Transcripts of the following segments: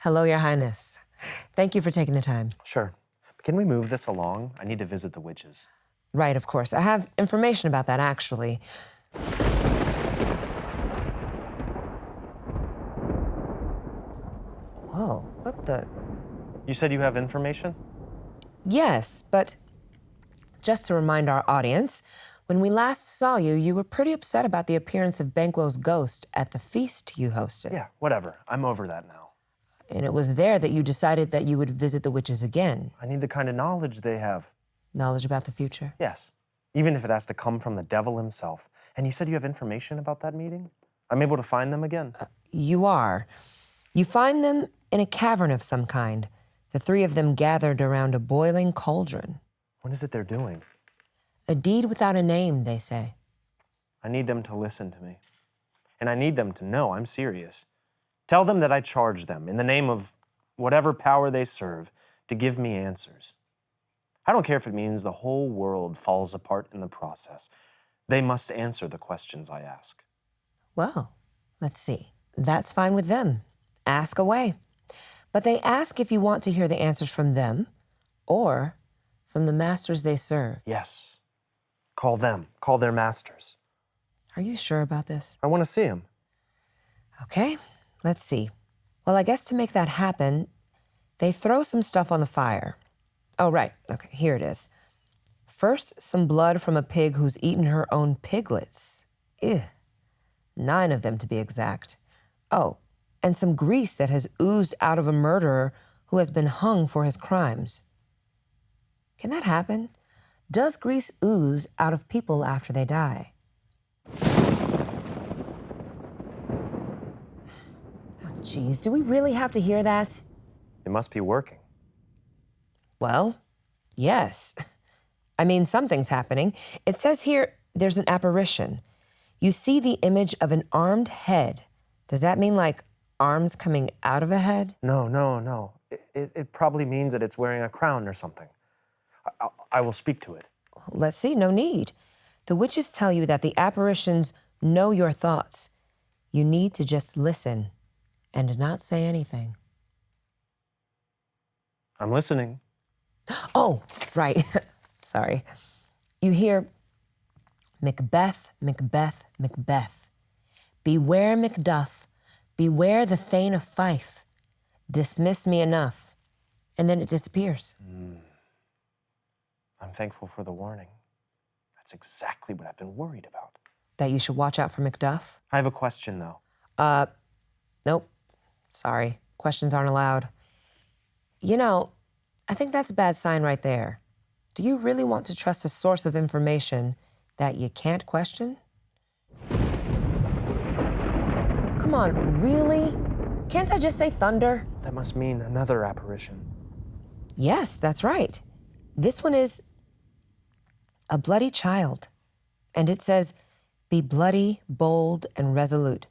Hello, Your Highness. Thank you for taking the time. Sure. Can we move this along? I need to visit the witches. Right, of course. I have information about that, actually. Whoa, what the? You said you have information? Yes, but just to remind our audience, when we last saw you, you were pretty upset about the appearance of Banquo's ghost at the feast you hosted. Yeah, whatever. I'm over that now. And it was there that you decided that you would visit the witches again. I need the kind of knowledge they have. Knowledge about the future? Yes. Even if it has to come from the devil himself. And you said you have information about that meeting? I'm able to find them again? You are. You find them in a cavern of some kind. The three of them gathered around a boiling cauldron. What is it they're doing? A deed without a name, they say. I need them to listen to me. And I need them to know I'm serious. Tell them that I charge them, in the name of whatever power they serve, to give me answers. I don't care if it means the whole world falls apart in the process. They must answer the questions I ask. Well, let's see. That's fine with them. Ask away. But they ask if you want to hear the answers from them or from the masters they serve. Yes. Call them. Call their masters. Are you sure about this? I want to see them. Okay, let's see. Well, I guess to make that happen, they throw some stuff on the fire. Oh, right. Okay, here it is. First, some blood from a pig who's eaten her own piglets. Ew. 9 of them, to be exact. Oh, and some grease that has oozed out of a murderer who has been hung for his crimes. Can that happen? Does grease ooze out of people after they die? Oh, geez, do we really have to hear that? It must be working. Well, yes. I mean, something's happening. It says here there's an apparition. You see the image of an armed head. Does that mean like arms coming out of a head? No. It probably means that it's wearing a crown or something. I will speak to it. Let's see, no need. The witches tell you that the apparitions know your thoughts. You need to just listen and not say anything. I'm listening. Oh, right. Sorry. You hear, Macbeth, Macbeth, Macbeth. Beware Macduff, beware the Thane of Fife. Dismiss me enough. And then it disappears. I'm thankful for the warning. That's exactly what I've been worried about. That you should watch out for Macduff? I have a question, though. Nope. Sorry. Questions aren't allowed. You know, I think that's a bad sign right there. Do you really want to trust a source of information that you can't question? Come on, really? Can't I just say thunder? That must mean another apparition. Yes, that's right. This one is a bloody child. And it says, be bloody, bold, and resolute.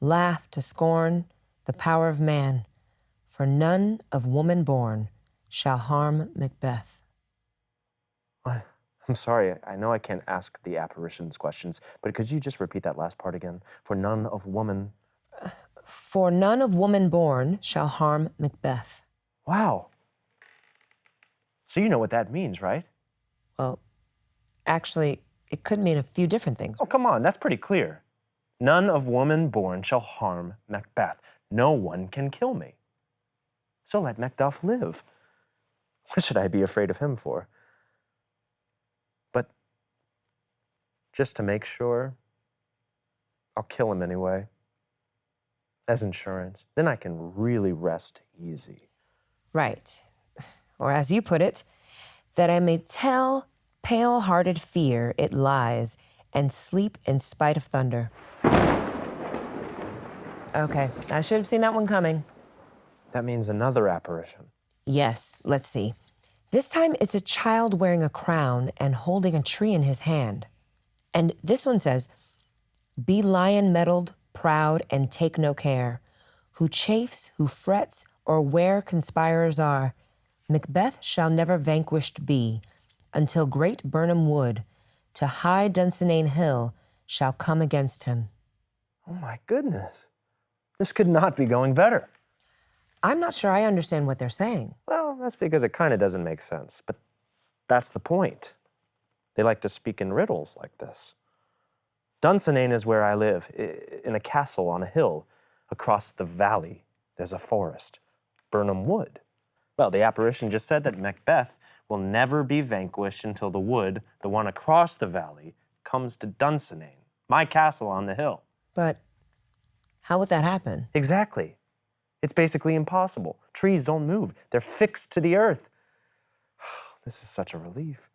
Laugh to scorn the power of man, for none of woman born shall harm Macbeth. I'm sorry, I know I can't ask the apparitions questions, but could you just repeat that last part again? For none of woman... For none of woman born shall harm Macbeth. Wow. So you know what that means, right? Well, actually, it could mean a few different things. Oh, come on, that's pretty clear. None of woman born shall harm Macbeth. No one can kill me. So let Macduff live. What should I be afraid of him for? But just to make sure, I'll kill him anyway. As insurance. Then I can really rest easy. Right. Or as you put it, that I may tell pale-hearted fear it lies and sleep in spite of thunder. Okay, I should have seen that one coming. That means another apparition. Yes, let's see. This time it's a child wearing a crown and holding a tree in his hand. And this one says, be lion-mettled, proud, and take no care. Who chafes, who frets, or where conspirers are, Macbeth shall never vanquished be, until great Burnham Wood, to high Dunsinane Hill, shall come against him. Oh my goodness. This could not be going better. I'm not sure I understand what they're saying. Well, that's because it kind of doesn't make sense, but that's the point. They like to speak in riddles like this. Dunsinane is where I live, in a castle on a hill. Across the valley, there's a forest, Burnham Wood. Well, the apparition just said that Macbeth will never be vanquished until the wood, the one across the valley, comes to Dunsinane, my castle on the hill. But how would that happen? Exactly. It's basically impossible. Trees don't move. They're fixed to the earth. This is such a relief.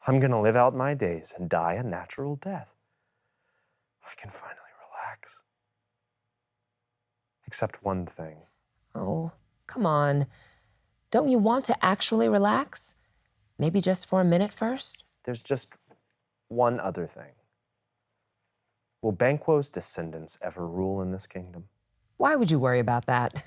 I'm gonna live out my days and die a natural death. I can finally relax. Except one thing. Oh, come on. Don't you want to actually relax? Maybe just for a minute first? There's just one other thing. Will Banquo's descendants ever rule in this kingdom? Why would you worry about that?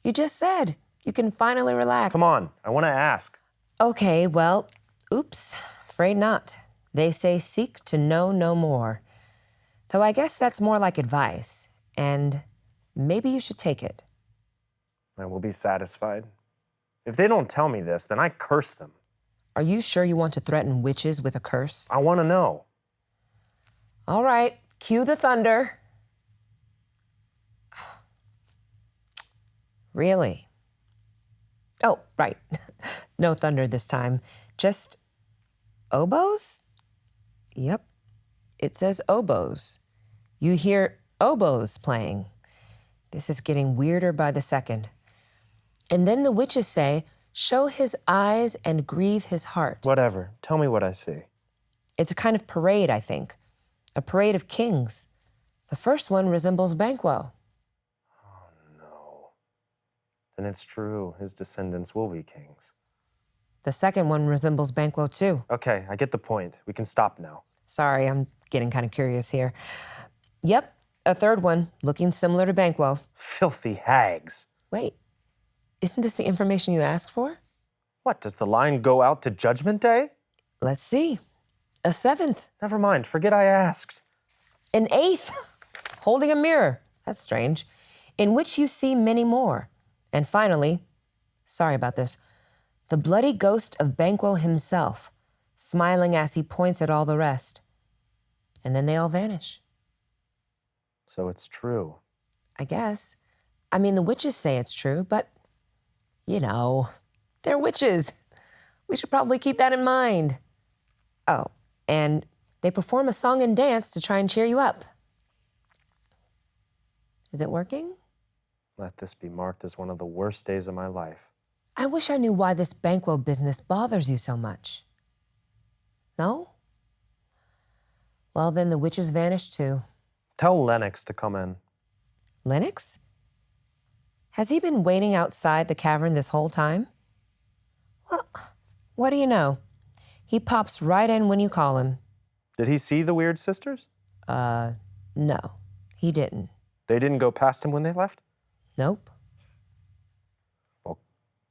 You just said you can finally relax. Come on, I want to ask. Okay, well, oops, afraid not. They say seek to know no more. Though I guess that's more like advice, and maybe you should take it. I will be satisfied. If they don't tell me this, then I curse them. Are you sure you want to threaten witches with a curse? I want to know. All right, cue the thunder. Really? Oh, right. No thunder this time. Just oboes? Yep. It says oboes. You hear oboes playing. This is getting weirder by the second. And then the witches say, show his eyes and grieve his heart. Whatever. Tell me what I see. It's a kind of parade, I think. A parade of kings. The first one resembles Banquo. Oh, no. Then it's true. His descendants will be kings. The second one resembles Banquo, too. Okay, I get the point. We can stop now. Sorry, I'm getting kind of curious here. Yep, a third one, looking similar to Banquo. Filthy hags. Wait, isn't this the information you asked for? What, does the line go out to Judgment Day? Let's see. A seventh. Never mind, forget I asked. An eighth. Holding a mirror. That's strange. In which you see many more. And finally, sorry about this, the bloody ghost of Banquo himself, smiling as he points at all the rest. And then they all vanish. So it's true. I guess. I mean, the witches say it's true, but, you know, they're witches. We should probably keep that in mind. Oh, and they perform a song and dance to try and cheer you up. Is it working? Let this be marked as one of the worst days of my life. I wish I knew why this Banquo business bothers you so much. No? Well, then the witches vanish too. Tell Lennox to come in. Lennox? Has he been waiting outside the cavern this whole time? Well, what do you know? He pops right in when you call him. Did he see the weird sisters? No, he didn't. They didn't go past him when they left? Nope. Well,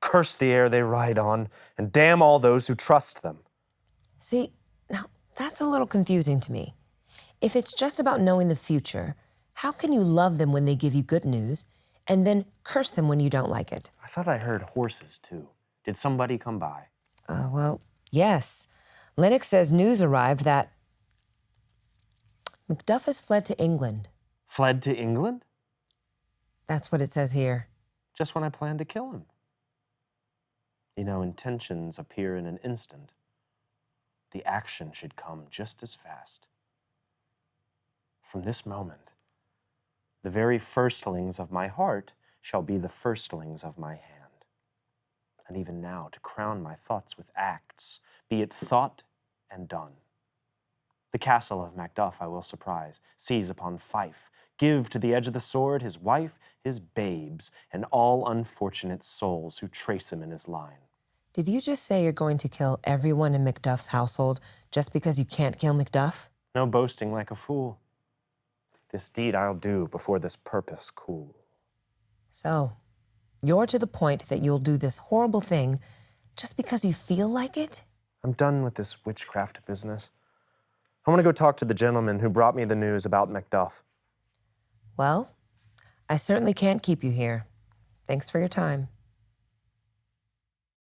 curse the air they ride on, and damn all those who trust them. See, now that's a little confusing to me. If it's just about knowing the future, how can you love them when they give you good news and then curse them when you don't like it? I thought I heard horses, too. Did somebody come by? Well, yes. Lennox says news arrived that Macduff has fled to England. Fled to England? That's what it says here. Just when I planned to kill him. You know, intentions appear in an instant. The action should come just as fast. From this moment, the very firstlings of my heart shall be the firstlings of my hand. And even now, to crown my thoughts with acts, be it thought and done. The castle of Macduff I will surprise, seize upon Fife, give to the edge of the sword his wife, his babes, and all unfortunate souls who trace him in his line. Did you just say you're going to kill everyone in Macduff's household just because you can't kill Macduff? No boasting like a fool. This deed I'll do before this purpose cool. So, you're to the point that you'll do this horrible thing just because you feel like it? I'm done with this witchcraft business. I want to go talk to the gentleman who brought me the news about Macduff. Well, I certainly can't keep you here. Thanks for your time.